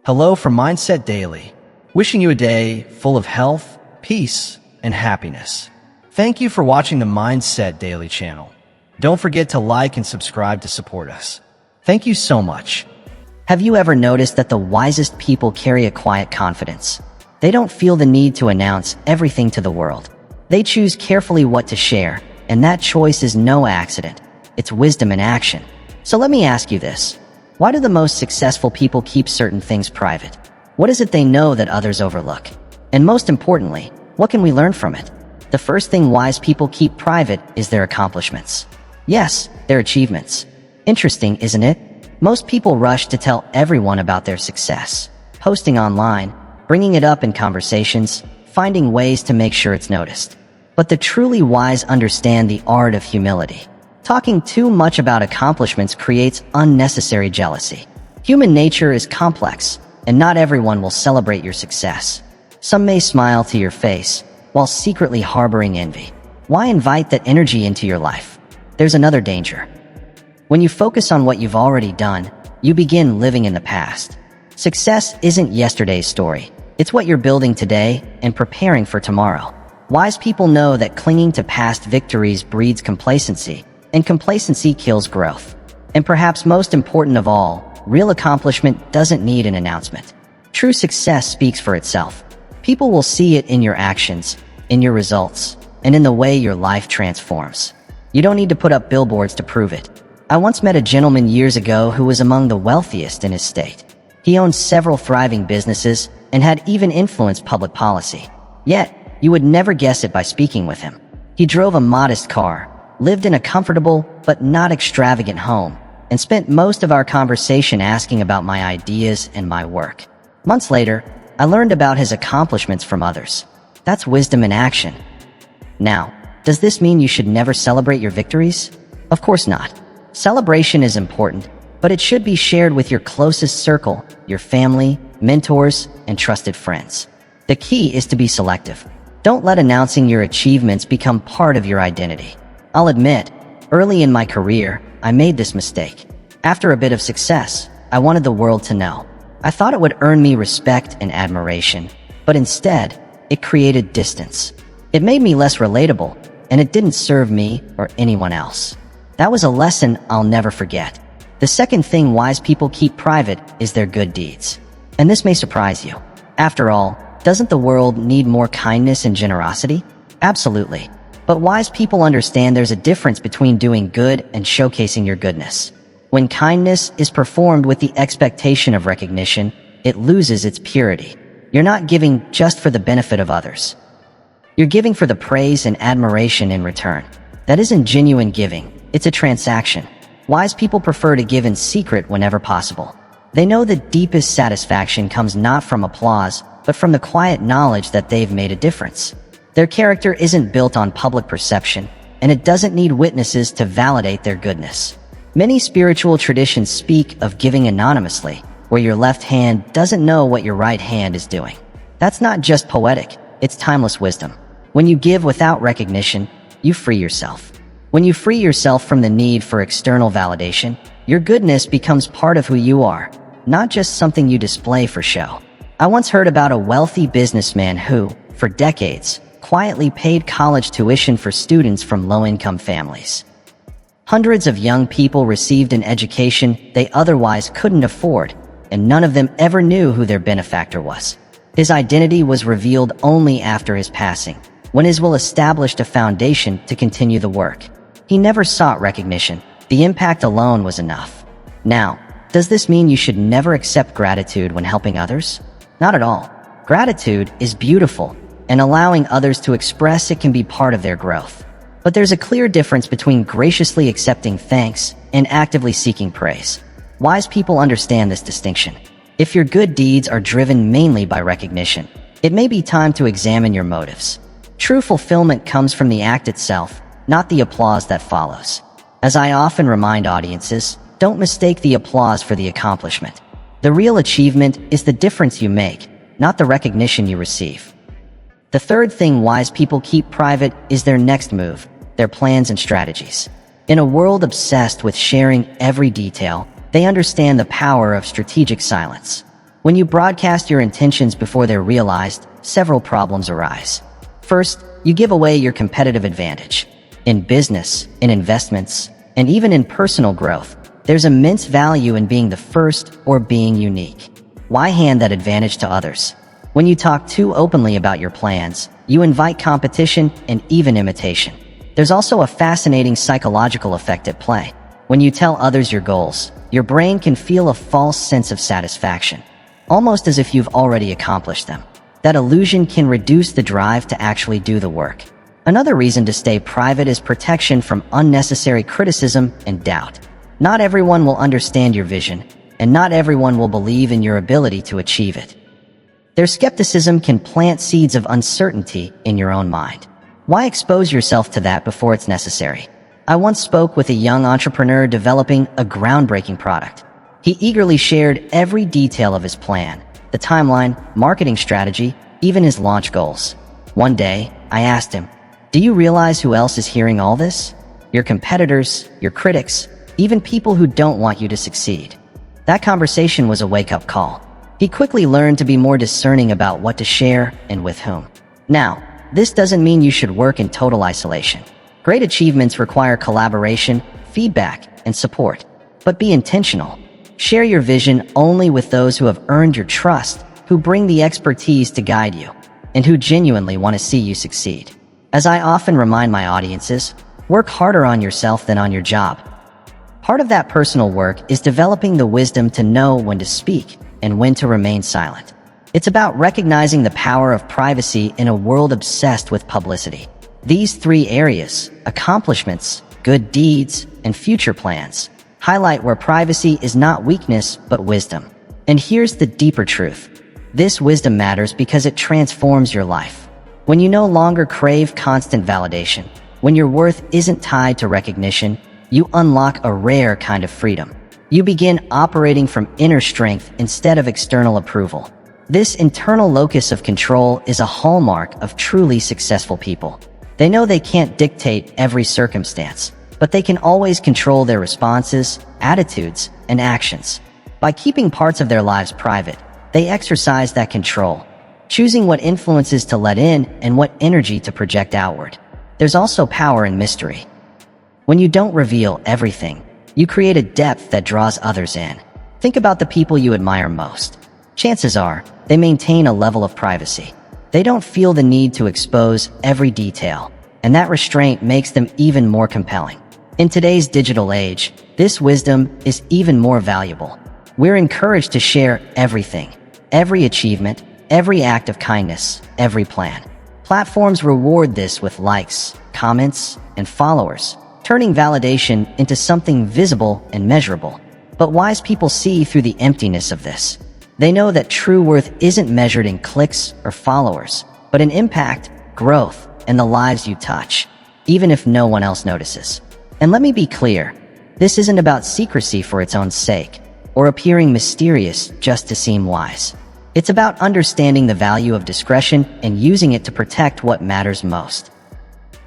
Hello from Mindset Daily, wishing you a day full of health, peace, and happiness. Thank you for watching the Mindset Daily channel. Don't forget to like and subscribe to support us. Thank you so much. Have you ever noticed that the wisest people carry a quiet confidence? They don't feel the need to announce everything to the world. They choose carefully what to share, and that choice is no accident. It's wisdom in action. So let me ask you this. Why do the most successful people keep certain things private? What is it they know that others overlook? And most importantly, what can we learn from it? The first thing wise people keep private is their accomplishments. Yes, their achievements. Interesting, isn't it? Most people rush to tell everyone about their success, posting online, bringing it up in conversations, finding ways to make sure it's noticed. But the truly wise understand the art of humility. Talking too much about accomplishments creates unnecessary jealousy. Human nature is complex, and not everyone will celebrate your success. Some may smile to your face, while secretly harboring envy. Why invite that energy into your life? There's another danger. When you focus on what you've already done, you begin living in the past. Success isn't yesterday's story. It's what you're building today and preparing for tomorrow. Wise people know that clinging to past victories breeds complacency, and complacency kills growth. And perhaps most important of all, real accomplishment doesn't need an announcement. True success speaks for itself. People will see it in your actions, in your results, and in the way your life transforms. You don't need to put up billboards to prove it. I once met a gentleman years ago who was among the wealthiest in his state. He owned several thriving businesses and had even influenced public policy. Yet, you would never guess it by speaking with him. He drove a modest car, lived in a comfortable but not extravagant home, and spent most of our conversation asking about my ideas and my work. Months later, I learned about his accomplishments from others. That's wisdom in action. Now, does this mean you should never celebrate your victories? Of course not. Celebration is important, but it should be shared with your closest circle, your family, mentors, and trusted friends. The key is to be selective. Don't let announcing your achievements become part of your identity. I'll admit, early in my career, I made this mistake. After a bit of success, I wanted the world to know. I thought it would earn me respect and admiration, but instead, it created distance. It made me less relatable, and it didn't serve me or anyone else. That was a lesson I'll never forget. The second thing wise people keep private is their good deeds. And this may surprise you. After all, doesn't the world need more kindness and generosity? Absolutely. But wise people understand there's a difference between doing good and showcasing your goodness. When kindness is performed with the expectation of recognition, it loses its purity. You're not giving just for the benefit of others. You're giving for the praise and admiration in return. That isn't genuine giving, it's a transaction. Wise people prefer to give in secret whenever possible. They know the deepest satisfaction comes not from applause, but from the quiet knowledge that they've made a difference. Their character isn't built on public perception, and it doesn't need witnesses to validate their goodness. Many spiritual traditions speak of giving anonymously, where your left hand doesn't know what your right hand is doing. That's not just poetic, it's timeless wisdom. When you give without recognition, you free yourself. When you free yourself from the need for external validation, your goodness becomes part of who you are, not just something you display for show. I once heard about a wealthy businessman who, for decades, quietly paid college tuition for students from low-income families. Hundreds of young people received an education they otherwise couldn't afford, and none of them ever knew who their benefactor was. His identity was revealed only after his passing, when his will established a foundation to continue the work. He never sought recognition. The impact alone was enough. Now, does this mean you should never accept gratitude when helping others? Not at all. Gratitude is beautiful, and allowing others to express it can be part of their growth. But there's a clear difference between graciously accepting thanks and actively seeking praise. Wise people understand this distinction. If your good deeds are driven mainly by recognition, it may be time to examine your motives. True fulfillment comes from the act itself, not the applause that follows. As I often remind audiences, don't mistake the applause for the accomplishment. The real achievement is the difference you make, not the recognition you receive. The third thing wise people keep private is their next move, their plans and strategies. In a world obsessed with sharing every detail, they understand the power of strategic silence. When you broadcast your intentions before they're realized, several problems arise. First, you give away your competitive advantage. In business, in investments, and even in personal growth, there's immense value in being the first or being unique. Why hand that advantage to others? When you talk too openly about your plans, you invite competition and even imitation. There's also a fascinating psychological effect at play. When you tell others your goals, your brain can feel a false sense of satisfaction, almost as if you've already accomplished them. That illusion can reduce the drive to actually do the work. Another reason to stay private is protection from unnecessary criticism and doubt. Not everyone will understand your vision, and not everyone will believe in your ability to achieve it. Their skepticism can plant seeds of uncertainty in your own mind. Why expose yourself to that before it's necessary? I once spoke with a young entrepreneur developing a groundbreaking product. He eagerly shared every detail of his plan, the timeline, marketing strategy, even his launch goals. One day, I asked him, "Do you realize who else is hearing all this? Your competitors, your critics, even people who don't want you to succeed." That conversation was a wake-up call. He quickly learned to be more discerning about what to share and with whom. Now, this doesn't mean you should work in total isolation. Great achievements require collaboration, feedback, and support. But be intentional. Share your vision only with those who have earned your trust, who bring the expertise to guide you, and who genuinely want to see you succeed. As I often remind my audiences, work harder on yourself than on your job. Part of that personal work is developing the wisdom to know when to speak and when to remain silent. It's about recognizing the power of privacy in a world obsessed with publicity. These three areas, accomplishments, good deeds, and future plans, highlight where privacy is not weakness but wisdom. And here's the deeper truth. This wisdom matters because it transforms your life. When you no longer crave constant validation, when your worth isn't tied to recognition, you unlock a rare kind of freedom. You begin operating from inner strength instead of external approval. This internal locus of control is a hallmark of truly successful people. They know they can't dictate every circumstance, but they can always control their responses, attitudes, and actions. By keeping parts of their lives private, they exercise that control, choosing what influences to let in and what energy to project outward. There's also power in mystery. When you don't reveal everything, you create a depth that draws others in. Think about the people you admire most. Chances are, they maintain a level of privacy. They don't feel the need to expose every detail, and that restraint makes them even more compelling. In today's digital age, this wisdom is even more valuable. We're encouraged to share everything, every achievement, every act of kindness, every plan. Platforms reward this with likes, comments, and followers, turning validation into something visible and measurable. But wise people see through the emptiness of this. They know that true worth isn't measured in clicks or followers, but in impact, growth, and the lives you touch, even if no one else notices. And let me be clear, this isn't about secrecy for its own sake, or appearing mysterious just to seem wise. It's about understanding the value of discretion and using it to protect what matters most.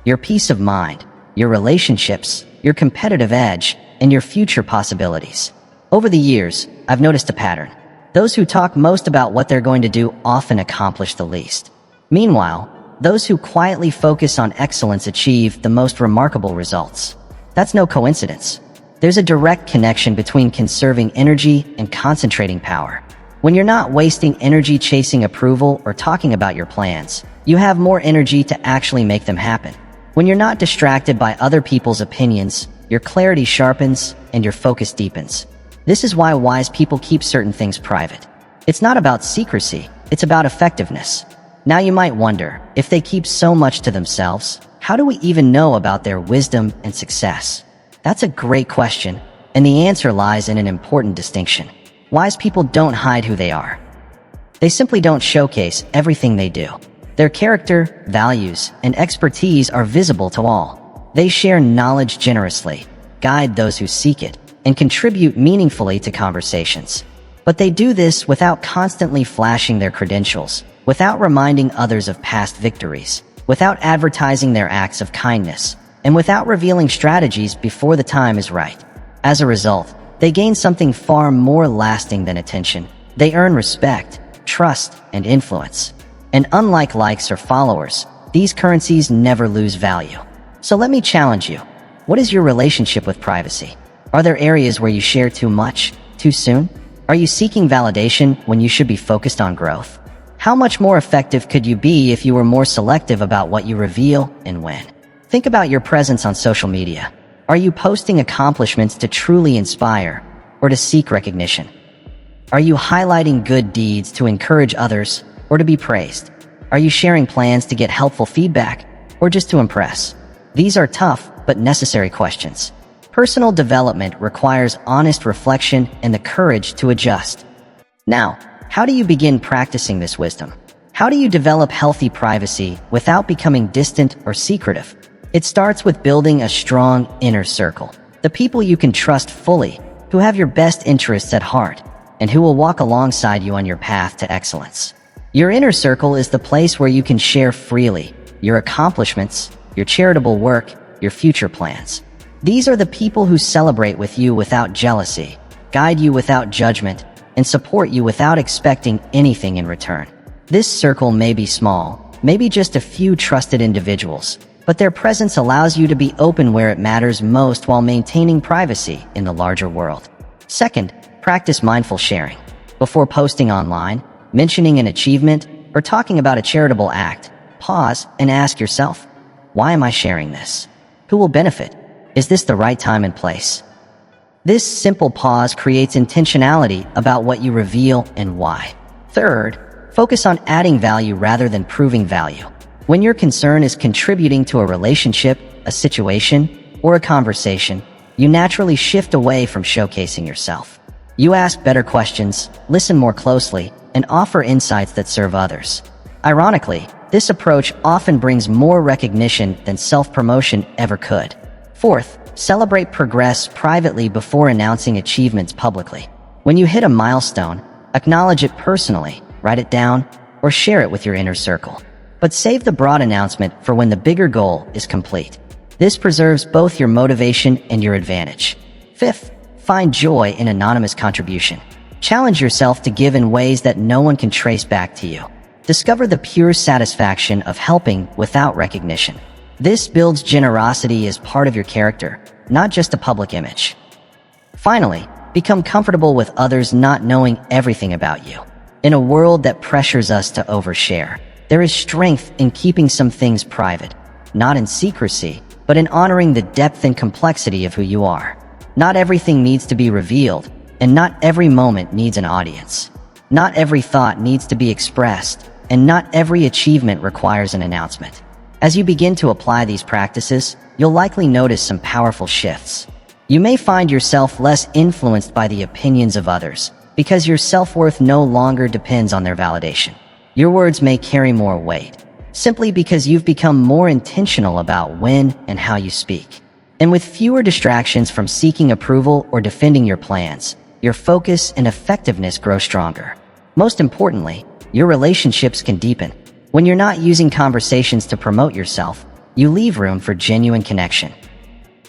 Your peace of mind, your relationships, your competitive edge, and your future possibilities. Over the years, I've noticed a pattern. Those who talk most about what they're going to do often accomplish the least. Meanwhile, those who quietly focus on excellence achieve the most remarkable results. That's no coincidence. There's a direct connection between conserving energy and concentrating power. When you're not wasting energy chasing approval or talking about your plans, you have more energy to actually make them happen. When you're not distracted by other people's opinions, your clarity sharpens and your focus deepens. This is why wise people keep certain things private. It's not about secrecy, it's about effectiveness. Now you might wonder, if they keep so much to themselves, how do we even know about their wisdom and success? That's a great question, and the answer lies in an important distinction. Wise people don't hide who they are. They simply don't showcase everything they do. Their character, values, and expertise are visible to all. They share knowledge generously, guide those who seek it, and contribute meaningfully to conversations. But they do this without constantly flashing their credentials, without reminding others of past victories, without advertising their acts of kindness, and without revealing strategies before the time is right. As a result, they gain something far more lasting than attention, They earn respect, trust, and influence. And unlike likes or followers, these currencies never lose value. So let me challenge you. What is your relationship with privacy? Are there areas where you share too much, too soon? Are you seeking validation when you should be focused on growth? How much more effective could you be if you were more selective about what you reveal and when? Think about your presence on social media. Are you posting accomplishments to truly inspire or to seek recognition? Are you highlighting good deeds to encourage others or to be praised? Are you sharing plans to get helpful feedback or just to impress? These are tough but necessary questions. Personal development requires honest reflection and the courage to adjust. Now, how do you begin practicing this wisdom? How do you develop healthy privacy without becoming distant or secretive? It starts with building a strong inner circle. The people you can trust fully, who have your best interests at heart, and who will walk alongside you on your path to excellence. Your inner circle is the place where you can share freely your accomplishments, your charitable work, your future plans. These are the people who celebrate with you without jealousy, guide you without judgment, and support you without expecting anything in return. This circle may be small, maybe just a few trusted individuals, but their presence allows you to be open where it matters most while maintaining privacy in the larger world. Second, practice mindful sharing. Before posting online, mentioning an achievement, or talking about a charitable act, pause and ask yourself, why am I sharing this? Who will benefit? Is this the right time and place? This simple pause creates intentionality about what you reveal and why. Third, focus on adding value rather than proving value. When your concern is contributing to a relationship, a situation, or a conversation, you naturally shift away from showcasing yourself. You ask better questions, listen more closely, and offer insights that serve others. Ironically, this approach often brings more recognition than self-promotion ever could. Fourth, celebrate progress privately before announcing achievements publicly. When you hit a milestone, acknowledge it personally, write it down, or share it with your inner circle. But save the broad announcement for when the bigger goal is complete. This preserves both your motivation and your advantage. Fifth, find joy in anonymous contribution. Challenge yourself to give in ways that no one can trace back to you. Discover the pure satisfaction of helping without recognition. This builds generosity as part of your character, not just a public image. Finally, become comfortable with others not knowing everything about you. In a world that pressures us to overshare, there is strength in keeping some things private, not in secrecy, but in honoring the depth and complexity of who you are. Not everything needs to be revealed, and not every moment needs an audience. Not every thought needs to be expressed, and not every achievement requires an announcement. As you begin to apply these practices, you'll likely notice some powerful shifts. You may find yourself less influenced by the opinions of others, because your self-worth no longer depends on their validation. Your words may carry more weight, simply because you've become more intentional about when and how you speak. And with fewer distractions from seeking approval or defending your plans, your focus and effectiveness grow stronger. Most importantly, your relationships can deepen. When you're not using conversations to promote yourself, you leave room for genuine connection.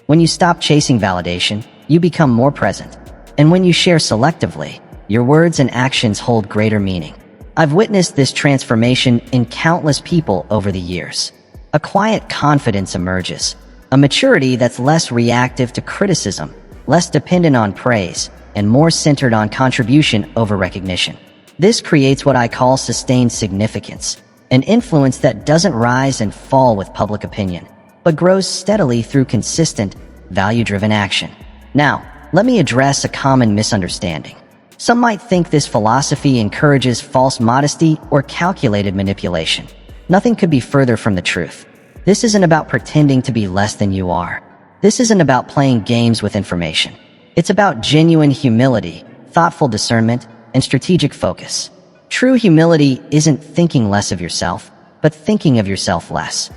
When you stop chasing validation, you become more present. And when you share selectively, your words and actions hold greater meaning. I've witnessed this transformation in countless people over the years. A quiet confidence emerges, a maturity that's less reactive to criticism, less dependent on praise, and more centered on contribution over recognition. This creates what I call sustained significance, an influence that doesn't rise and fall with public opinion, but grows steadily through consistent, value-driven action. Now, let me address a common misunderstanding. Some might think this philosophy encourages false modesty or calculated manipulation. Nothing could be further from the truth. This isn't about pretending to be less than you are. This isn't about playing games with information. It's about genuine humility, thoughtful discernment, and strategic focus. True humility isn't thinking less of yourself, but thinking of yourself less.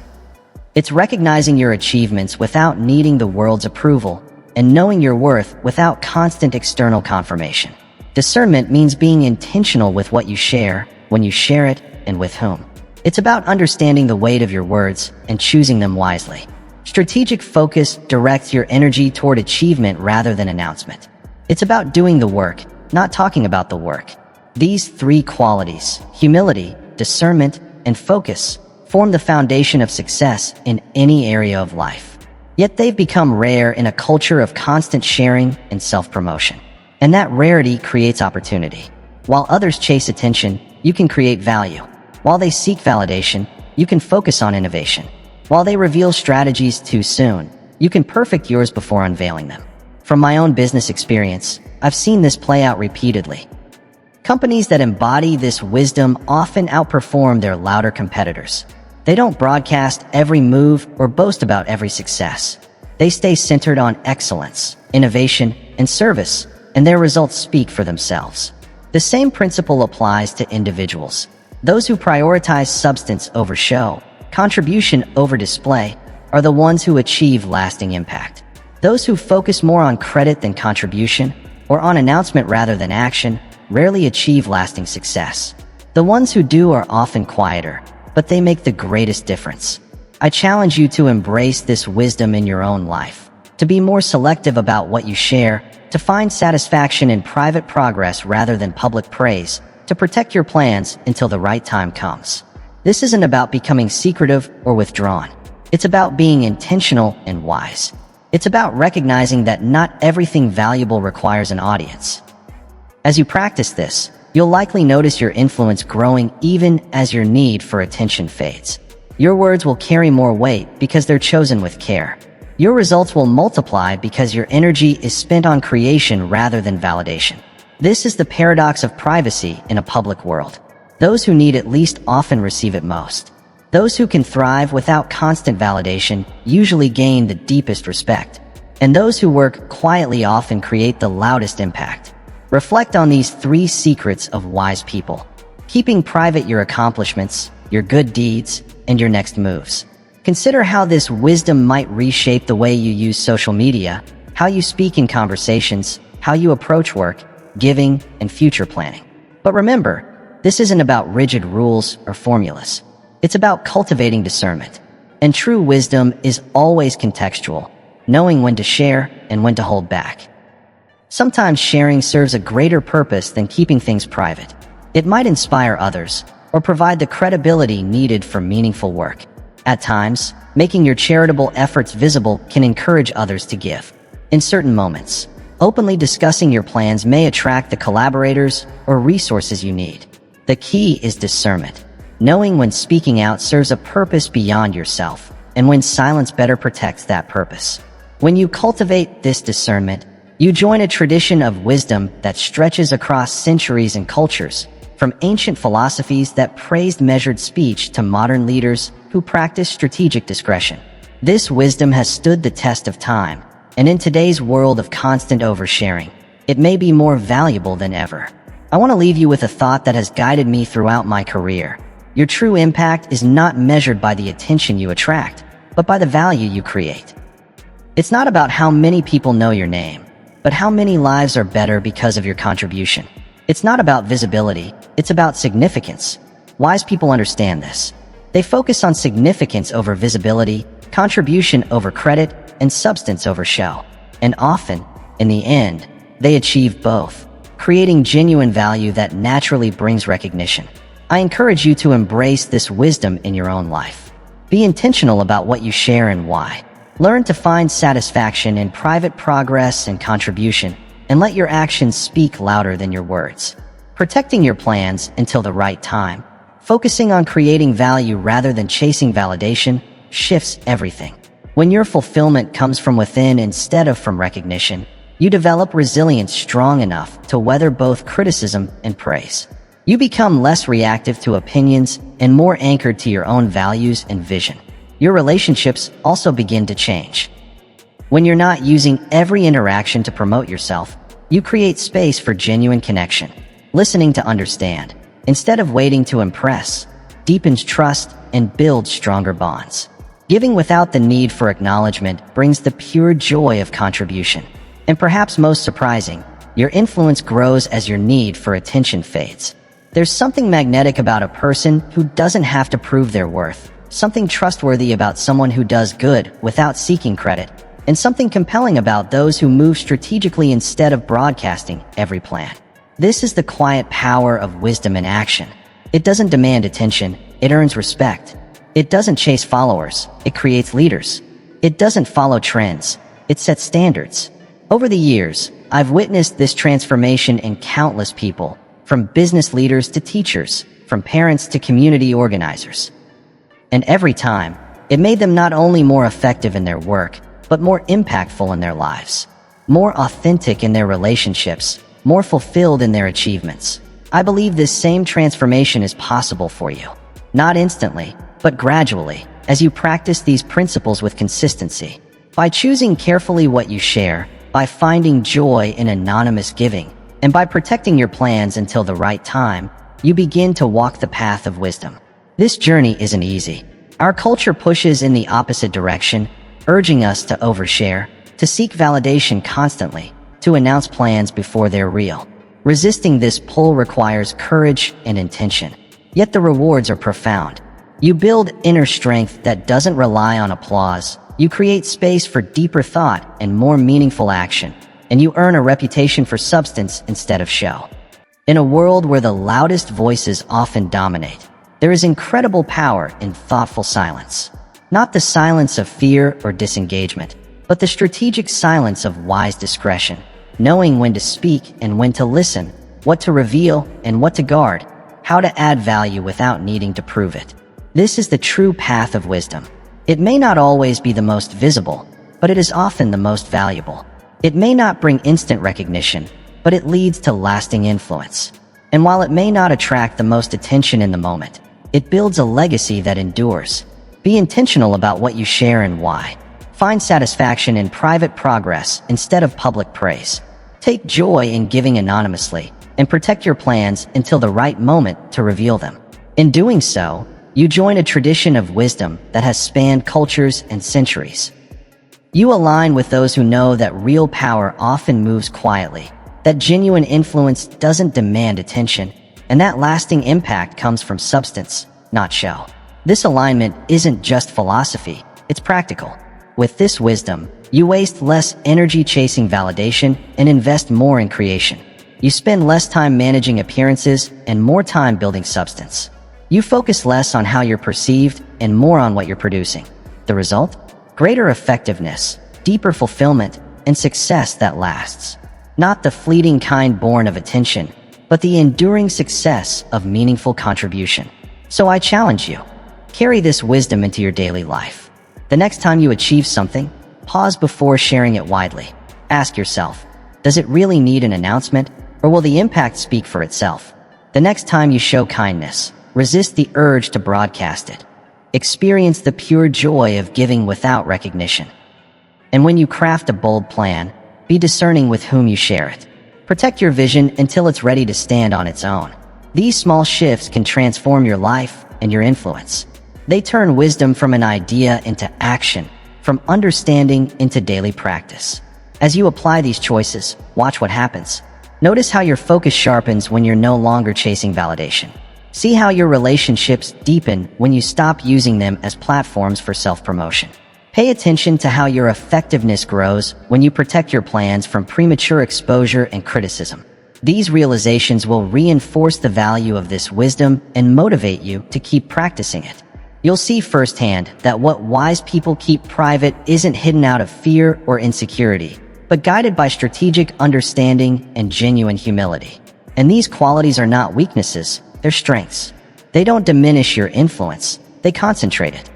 It's recognizing your achievements without needing the world's approval, and knowing your worth without constant external confirmation. Discernment means being intentional with what you share, when you share it, and with whom. It's about understanding the weight of your words and choosing them wisely. Strategic focus directs your energy toward achievement rather than announcement. It's about doing the work, not talking about the work. These three qualities, humility, discernment, and focus, form the foundation of success in any area of life. Yet they've become rare in a culture of constant sharing and self-promotion. And that rarity creates opportunity. While others chase attention, you can create value. While they seek validation, you can focus on innovation. While they reveal strategies too soon, you can perfect yours before unveiling them. From my own business experience, I've seen this play out repeatedly. Companies that embody this wisdom often outperform their louder competitors. They don't broadcast every move or boast about every success. They stay centered on excellence, innovation, and service, and their results speak for themselves. The same principle applies to individuals. Those who prioritize substance over show, contribution over display, are the ones who achieve lasting impact. Those who focus more on credit than contribution, or on announcement rather than action, rarely achieve lasting success. The ones who do are often quieter, but they make the greatest difference. I challenge you to embrace this wisdom in your own life, to be more selective about what you share, to find satisfaction in private progress rather than public praise, to protect your plans until the right time comes. This isn't about becoming secretive or withdrawn. It's about being intentional and wise. It's about recognizing that not everything valuable requires an audience. As you practice this, you'll likely notice your influence growing even as your need for attention fades. Your words will carry more weight because they're chosen with care. Your results will multiply because your energy is spent on creation rather than validation. This is the paradox of privacy in a public world. Those who need it least often receive it most. Those who can thrive without constant validation usually gain the deepest respect. And those who work quietly often create the loudest impact. Reflect on these three secrets of wise people. Keeping private your accomplishments, your good deeds, and your next moves. Consider how this wisdom might reshape the way you use social media, how you speak in conversations, how you approach work, giving, and future planning. But remember, this isn't about rigid rules or formulas. It's about cultivating discernment. And true wisdom is always contextual, knowing when to share and when to hold back. Sometimes sharing serves a greater purpose than keeping things private. It might inspire others, or provide the credibility needed for meaningful work. At times, making your charitable efforts visible can encourage others to give. In certain moments, openly discussing your plans may attract the collaborators or resources you need. The key is discernment, knowing when speaking out serves a purpose beyond yourself, and when silence better protects that purpose. When you cultivate this discernment, you join a tradition of wisdom that stretches across centuries and cultures, from ancient philosophies that praised measured speech to modern leaders who practice strategic discretion. This wisdom has stood the test of time, and in today's world of constant oversharing, it may be more valuable than ever. I want to leave you with a thought that has guided me throughout my career. Your true impact is not measured by the attention you attract, but by the value you create. It's not about how many people know your name, but how many lives are better because of your contribution. It's not about visibility, it's about significance. Wise people understand this. They focus on significance over visibility, contribution over credit, and substance over show. And often, in the end, they achieve both, creating genuine value that naturally brings recognition. I encourage you to embrace this wisdom in your own life. Be intentional about what you share and why. Learn to find satisfaction in private progress and contribution, and let your actions speak louder than your words. Protecting your plans until the right time, focusing on creating value rather than chasing validation, shifts everything. When your fulfillment comes from within instead of from recognition, you develop resilience strong enough to weather both criticism and praise. You become less reactive to opinions and more anchored to your own values and vision. Your relationships also begin to change. When you're not using every interaction to promote yourself, you create space for genuine connection. Listening to understand, instead of waiting to impress, deepens trust and builds stronger bonds. Giving without the need for acknowledgement brings the pure joy of contribution. And perhaps most surprising, your influence grows as your need for attention fades. There's something magnetic about a person who doesn't have to prove their worth, something trustworthy about someone who does good without seeking credit, and something compelling about those who move strategically instead of broadcasting every plan. This is the quiet power of wisdom in action. It doesn't demand attention, it earns respect. It doesn't chase followers, it creates leaders. It doesn't follow trends, it sets standards. Over the years, I've witnessed this transformation in countless people, from business leaders to teachers, from parents to community organizers. And every time, it made them not only more effective in their work, but more impactful in their lives, more authentic in their relationships, more fulfilled in their achievements. I believe this same transformation is possible for you. Not instantly, but gradually, as you practice these principles with consistency. By choosing carefully what you share, by finding joy in anonymous giving, and by protecting your plans until the right time, you begin to walk the path of wisdom. This journey isn't easy. Our culture pushes in the opposite direction, urging us to overshare, to seek validation constantly, to announce plans before they're real. Resisting this pull requires courage and intention. Yet the rewards are profound. You build inner strength that doesn't rely on applause. You create space for deeper thought and more meaningful action. And you earn a reputation for substance instead of show. In a world where the loudest voices often dominate, there is incredible power in thoughtful silence. Not the silence of fear or disengagement, but the strategic silence of wise discretion, knowing when to speak and when to listen, what to reveal and what to guard, how to add value without needing to prove it. This is the true path of wisdom. It may not always be the most visible, but it is often the most valuable. It may not bring instant recognition, but it leads to lasting influence. And while it may not attract the most attention in the moment, it builds a legacy that endures. Be intentional about what you share and why. Find satisfaction in private progress instead of public praise. Take joy in giving anonymously, and protect your plans until the right moment to reveal them. In doing so, you join a tradition of wisdom that has spanned cultures and centuries. You align with those who know that real power often moves quietly, that genuine influence doesn't demand attention, and that lasting impact comes from substance, not show. This alignment isn't just philosophy, it's practical. With this wisdom, you waste less energy chasing validation and invest more in creation. You spend less time managing appearances and more time building substance. You focus less on how you're perceived and more on what you're producing. The result? Greater effectiveness, deeper fulfillment, and success that lasts. Not the fleeting kind born of attention, but the enduring success of meaningful contribution. So I challenge you, carry this wisdom into your daily life. The next time you achieve something, pause before sharing it widely. Ask yourself, does it really need an announcement, or will the impact speak for itself? The next time you show kindness, resist the urge to broadcast it. Experience the pure joy of giving without recognition. And when you craft a bold plan, be discerning with whom you share it. Protect your vision until it's ready to stand on its own. These small shifts can transform your life and your influence. They turn wisdom from an idea into action, from understanding into daily practice. As you apply these choices, watch what happens. Notice how your focus sharpens when you're no longer chasing validation. See how your relationships deepen when you stop using them as platforms for self-promotion. Pay attention to how your effectiveness grows when you protect your plans from premature exposure and criticism. These realizations will reinforce the value of this wisdom and motivate you to keep practicing it. You'll see firsthand that what wise people keep private isn't hidden out of fear or insecurity, but guided by strategic understanding and genuine humility. And these qualities are not weaknesses, they're strengths. They don't diminish your influence, they concentrate it.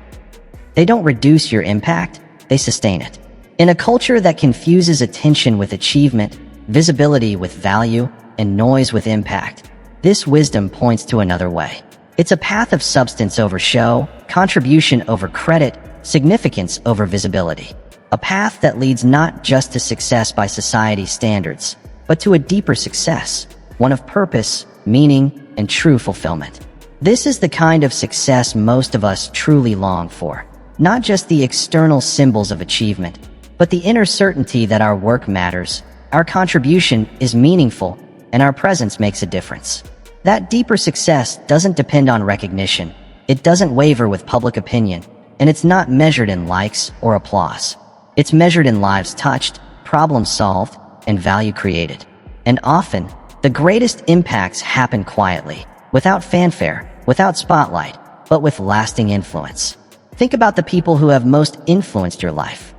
They don't reduce your impact, they sustain it. In a culture that confuses attention with achievement, visibility with value, and noise with impact, this wisdom points to another way. It's a path of substance over show, contribution over credit, significance over visibility. A path that leads not just to success by society's standards, but to a deeper success, one of purpose, meaning, and true fulfillment. This is the kind of success most of us truly long for. Not just the external symbols of achievement, but the inner certainty that our work matters, our contribution is meaningful, and our presence makes a difference. That deeper success doesn't depend on recognition, it doesn't waver with public opinion, and it's not measured in likes or applause. It's measured in lives touched, problems solved, and value created. And often, The greatest impacts happen quietly, without fanfare, without spotlight, but with lasting influence. Think about the people who have most influenced your life.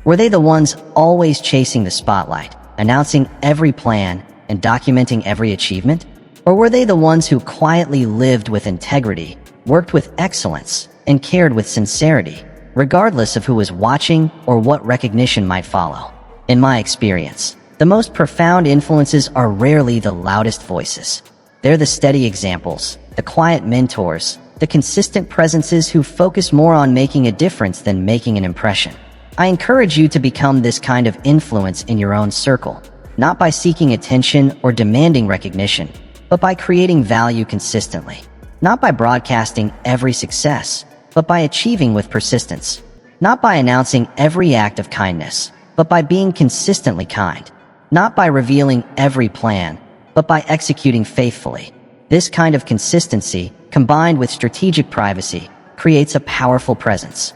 Were they the ones always chasing the spotlight, announcing every plan, and documenting every achievement? Or were they the ones who quietly lived with integrity, worked with excellence, and cared with sincerity, regardless of who was watching or what recognition might follow? In my experience, the most profound influences are rarely the loudest voices. They're the steady examples, the quiet mentors, the consistent presences who focus more on making a difference than making an impression. I encourage you to become this kind of influence in your own circle, not by seeking attention or demanding recognition, but by creating value consistently. Not by broadcasting every success, but by achieving with persistence. Not by announcing every act of kindness, but by being consistently kind. Not by revealing every plan, but by executing faithfully. This kind of consistency, combined with strategic privacy, creates a powerful presence.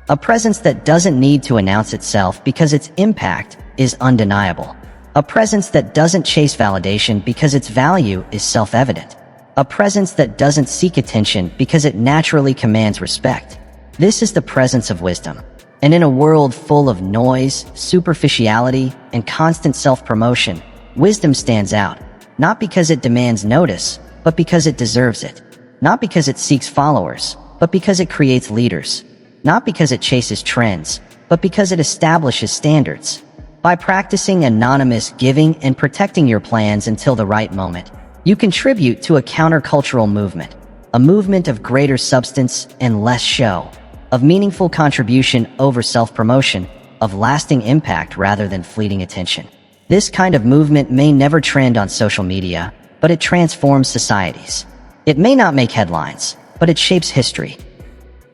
A presence that doesn't need to announce itself because its impact is undeniable. A presence that doesn't chase validation because its value is self-evident. A presence that doesn't seek attention because it naturally commands respect. This is the presence of wisdom. And in a world full of noise, superficiality, and constant self-promotion, wisdom stands out, not because it demands notice, but because it deserves it. Not because it seeks followers, but because it creates leaders. Not because it chases trends, but because it establishes standards. By practicing anonymous giving and protecting your plans until the right moment, you contribute to a countercultural movement, a movement of greater substance and less show, of meaningful contribution over self-promotion, of lasting impact rather than fleeting attention. This kind of movement may never trend on social media, but it transforms societies. It may not make headlines, but it shapes history.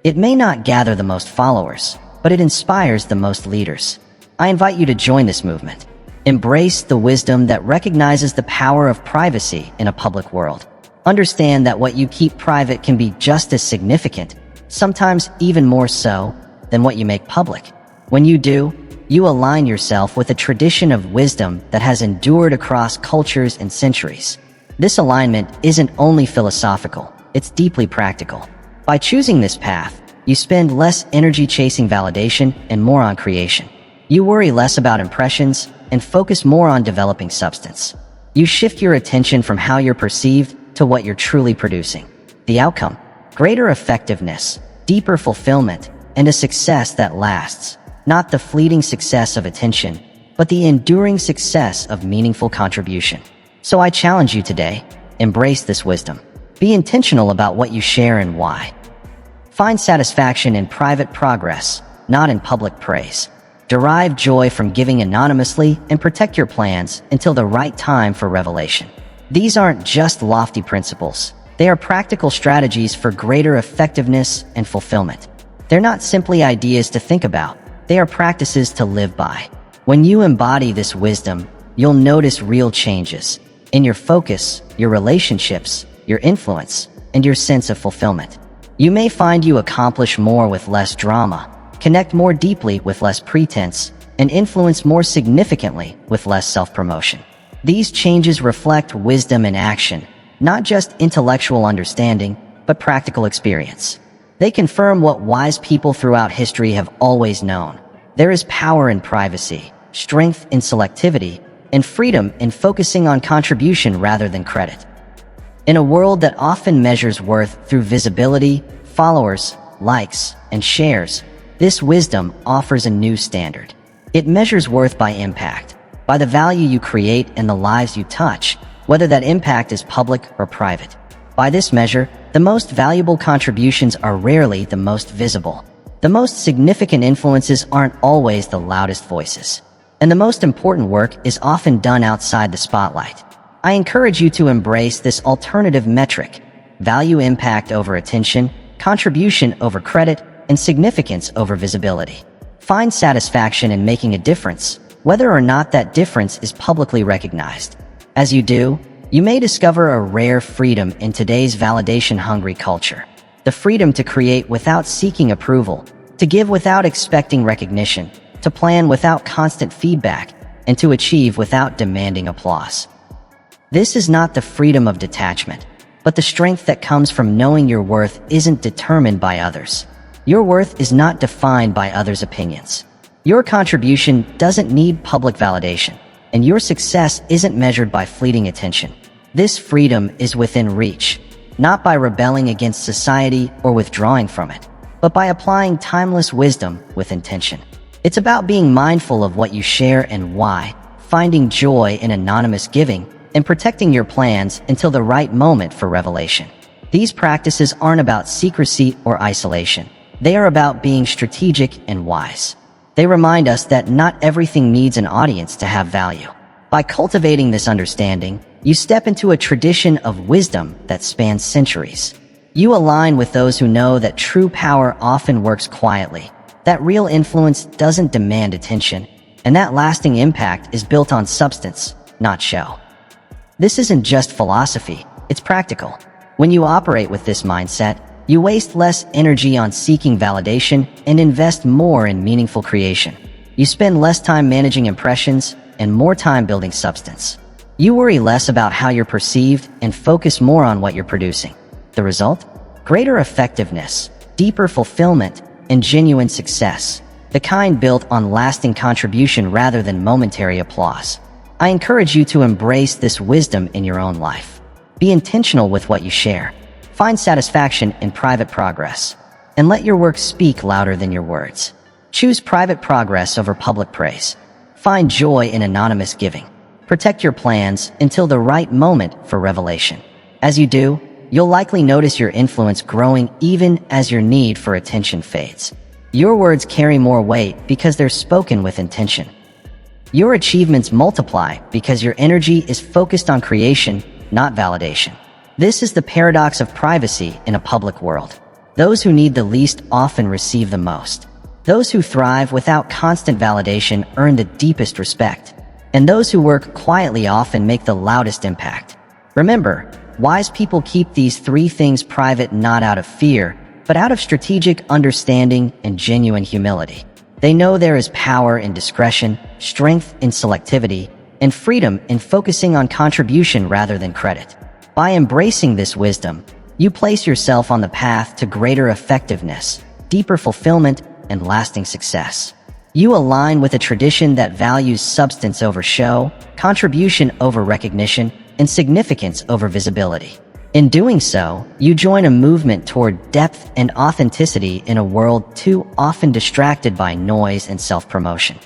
It may not gather the most followers, but it inspires the most leaders. I invite you to join this movement. Embrace the wisdom that recognizes the power of privacy in a public world. Understand that what you keep private can be just as significant, sometimes even more so, than what you make public. When you do, you align yourself with a tradition of wisdom that has endured across cultures and centuries. This alignment isn't only philosophical, it's deeply practical. By choosing this path, you spend less energy chasing validation and more on creation. You worry less about impressions and focus more on developing substance. You shift your attention from how you're perceived to what you're truly producing. The outcome: greater effectiveness, deeper fulfillment, and a success that lasts. Not the fleeting success of attention, but the enduring success of meaningful contribution. So I challenge you today, embrace this wisdom. Be intentional about what you share and why. Find satisfaction in private progress, not in public praise. Derive joy from giving anonymously and protect your plans until the right time for revelation. These aren't just lofty principles. They are practical strategies for greater effectiveness and fulfillment. They're not simply ideas to think about. They are practices to live by. When you embody this wisdom, you'll notice real changes in your focus, your relationships, your influence, and your sense of fulfillment. You may find you accomplish more with less drama, connect more deeply with less pretense, and influence more significantly with less self-promotion. These changes reflect wisdom in action, not just intellectual understanding, but practical experience. They confirm what wise people throughout history have always known. There is power in privacy, strength in selectivity, and freedom in focusing on contribution rather than credit. In a world that often measures worth through visibility, followers, likes, and shares, this wisdom offers a new standard. It measures worth by impact, by the value you create and the lives you touch, whether that impact is public or private. By this measure, the most valuable contributions are rarely the most visible. The most significant influences aren't always the loudest voices. And the most important work is often done outside the spotlight. I encourage you to embrace this alternative metric: value impact over attention, contribution over credit, and significance over visibility. Find satisfaction in making a difference, whether or not that difference is publicly recognized. As you do, you may discover a rare freedom in today's validation-hungry culture. The freedom to create without seeking approval, to give without expecting recognition, to plan without constant feedback, and to achieve without demanding applause. This is not the freedom of detachment, but the strength that comes from knowing your worth isn't determined by others. Your worth is not defined by others' opinions. Your contribution doesn't need public validation, and your success isn't measured by fleeting attention. This freedom is within reach, not by rebelling against society or withdrawing from it, but by applying timeless wisdom with intention. It's about being mindful of what you share and why, finding joy in anonymous giving, and protecting your plans until the right moment for revelation. These practices aren't about secrecy or isolation. They are about being strategic and wise. They remind us that not everything needs an audience to have value. By cultivating this understanding, you step into a tradition of wisdom that spans centuries. You align with those who know that true power often works quietly, that real influence doesn't demand attention, and that lasting impact is built on substance, not show. This isn't just philosophy, it's practical. When you operate with this mindset, you waste less energy on seeking validation and invest more in meaningful creation. You spend less time managing impressions and more time building substance. You worry less about how you're perceived and focus more on what you're producing. The result? Greater effectiveness, deeper fulfillment, and genuine success, the kind built on lasting contribution rather than momentary applause. I encourage you to embrace this wisdom in your own life. Be intentional with what you share. Find satisfaction in private progress, and let your work speak louder than your words. Choose private progress over public praise. Find joy in anonymous giving. Protect your plans until the right moment for revelation. As you do, you'll likely notice your influence growing even as your need for attention fades. Your words carry more weight because they're spoken with intention. Your achievements multiply because your energy is focused on creation, not validation. This is the paradox of privacy in a public world. Those who need the least often receive the most. Those who thrive without constant validation earn the deepest respect. And those who work quietly often make the loudest impact. Remember, wise people keep these three things private not out of fear, but out of strategic understanding and genuine humility. They know there is power in discretion, strength in selectivity, and freedom in focusing on contribution rather than credit. By embracing this wisdom, you place yourself on the path to greater effectiveness, deeper fulfillment, and lasting success. You align with a tradition that values substance over show, contribution over recognition, and significance over visibility. In doing so, you join a movement toward depth and authenticity in a world too often distracted by noise and self-promotion.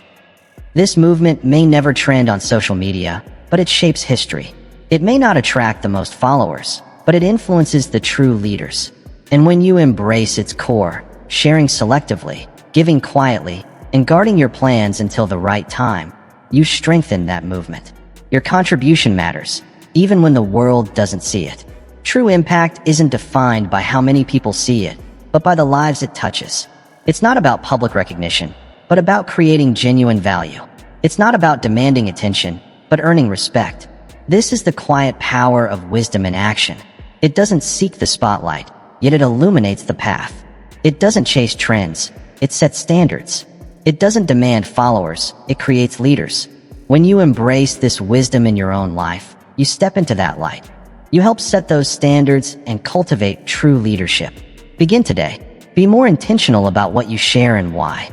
This movement may never trend on social media, but it shapes history. It may not attract the most followers, but it influences the true leaders. And when you embrace its core, sharing selectively, giving quietly, and guarding your plans until the right time, you strengthen that movement. Your contribution matters, even when the world doesn't see it. True impact isn't defined by how many people see it, but by the lives it touches. It's not about public recognition, but about creating genuine value. It's not about demanding attention, but earning respect. This is the quiet power of wisdom in action. It doesn't seek the spotlight, yet it illuminates the path. It doesn't chase trends, it sets standards. It doesn't demand followers, it creates leaders. When you embrace this wisdom in your own life, you step into that light. You help set those standards and cultivate true leadership. Begin today. Be more intentional about what you share and why.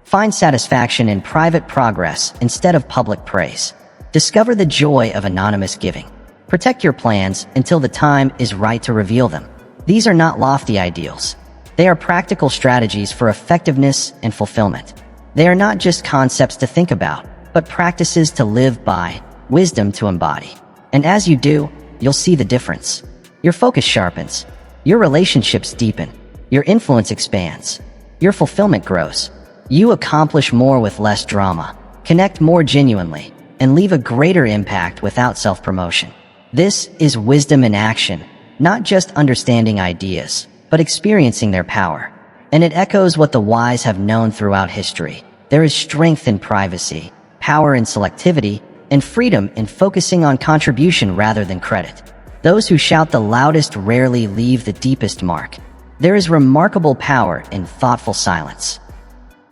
Find satisfaction in private progress instead of public praise. Discover the joy of anonymous giving. Protect your plans until the time is right to reveal them. These are not lofty ideals. They are practical strategies for effectiveness and fulfillment. They are not just concepts to think about, but practices to live by, wisdom to embody. And as you do, you'll see the difference. Your focus sharpens. Your relationships deepen. Your influence expands. Your fulfillment grows. You accomplish more with less drama, connect more genuinely, and leave a greater impact without self-promotion. This is wisdom in action, not just understanding ideas, but experiencing their power. And it echoes what the wise have known throughout history. There is strength in privacy, power in selectivity, and freedom in focusing on contribution rather than credit. Those who shout the loudest rarely leave the deepest mark. There is remarkable power in thoughtful silence.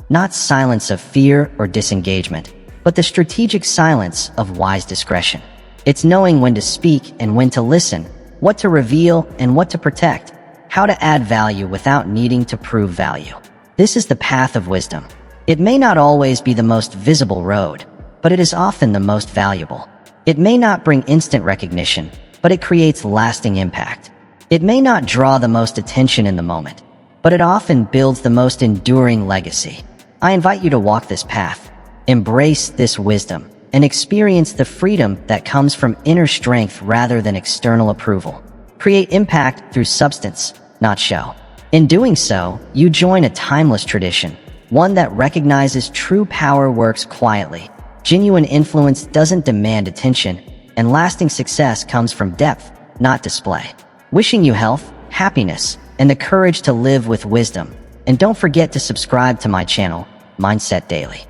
Not silence of fear or disengagement, but the strategic silence of wise discretion. It's knowing when to speak and when to listen, what to reveal and what to protect, how to add value without needing to prove value. This is the path of wisdom. It may not always be the most visible road, but it is often the most valuable. It may not bring instant recognition, but it creates lasting impact. It may not draw the most attention in the moment, but it often builds the most enduring legacy. I invite you to walk this path, embrace this wisdom, and experience the freedom that comes from inner strength rather than external approval. Create impact through substance, not show. In doing so, you join a timeless tradition, one that recognizes true power works quietly. Genuine influence doesn't demand attention, and lasting success comes from depth, not display. Wishing you health, happiness, and the courage to live with wisdom. And don't forget to subscribe to my channel, Mindset Daily.